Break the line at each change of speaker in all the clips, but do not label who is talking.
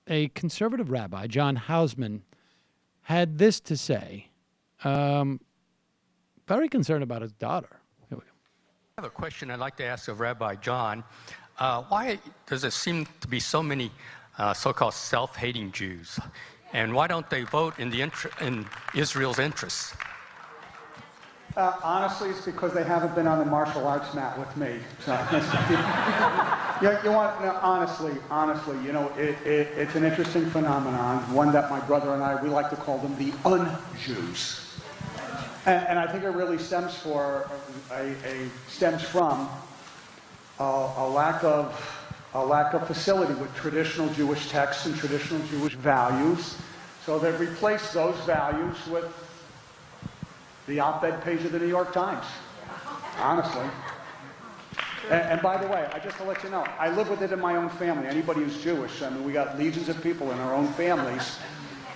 a conservative rabbi, John Hausman, had this to say. Very concerned about his daughter. Here we go.
I have a question I'd like to ask of Rabbi John. Why does there seem to be so many so-called self-hating Jews? And why don't they vote in Israel's interests?
Honestly, it's because they haven't been on the martial arts mat with me. So, you want, no, honestly, you know, it's an interesting phenomenon, one that my brother and I, we like to call them the un-Jews. And I think it really stems from a lack of facility with traditional Jewish texts and traditional Jewish values. So they've replaced those values with the op-ed page of the New York Times, honestly. And by the way, just to let you know, I live with it in my own family. Anybody who's Jewish, I mean, we got legions of people in our own families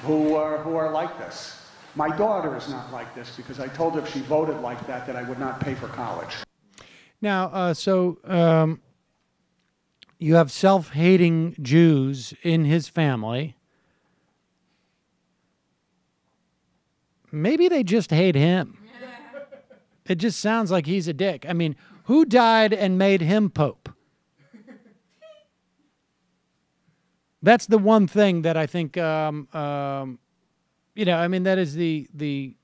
who are like this. My daughter is not like this because I told her if she voted like that I would not pay for college.
Now, you have self-hating Jews in his family. Maybe they just hate him. It just sounds like he's a dick. I mean, who died and made him Pope? That's the one thing that I think, you know, I mean, that is the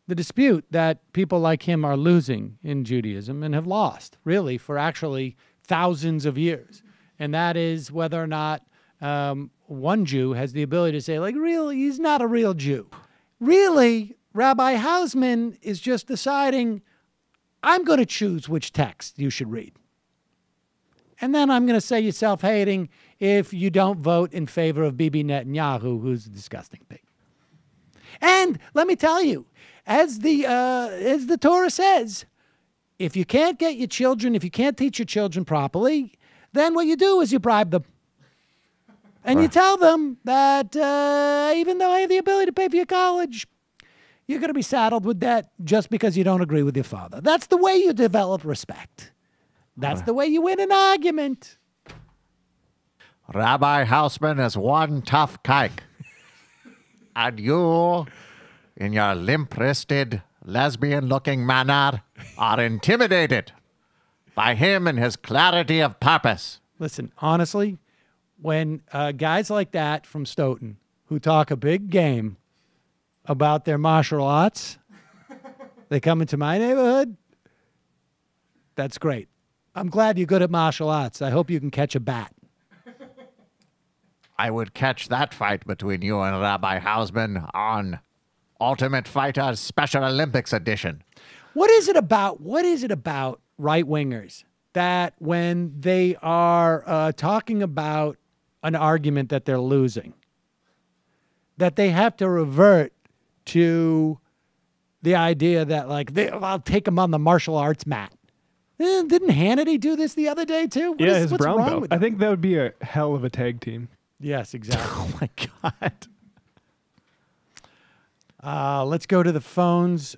dispute that people like him are losing in Judaism and have lost, really, for actually thousands of years. And that is whether or not one Jew has the ability to say, like, really, he's not a real Jew. Really, Rabbi Hausman is just deciding, I'm going to choose which text you should read. And then I'm going to say you're self-hating if you don't vote in favor of Bibi Netanyahu, who's a disgusting pig. And let me tell you, as the Torah says, if you can't get your children, if you can't teach your children properly, then what you do is you bribe them. And you tell them that even though I have the ability to pay for your college, you're going to be saddled with debt just because you don't agree with your father. That's the way you develop respect. That's the way you win an argument.
Rabbi Hausman is one tough kike. And you, in your limp-wristed, lesbian-looking manner, are intimidated by him and his clarity of purpose.
Listen, honestly, when guys like that from Stoughton who talk a big game about their martial arts, they come into my neighborhood, that's great. I'm glad you're good at martial arts. I hope you can catch a bat.
I would catch that fight between you and Rabbi Hausman on Ultimate Fighter Special Olympics edition.
What is it about right-wingers that when they are talking about an argument that they're losing, that they have to revert to the idea that, like, I'll take them on the martial arts mat? Didn't Hannity do this the other day, too?
His brown belt. I think that would be a hell of a tag team.
Yes, exactly.
Oh, my God.
Let's go to the phones.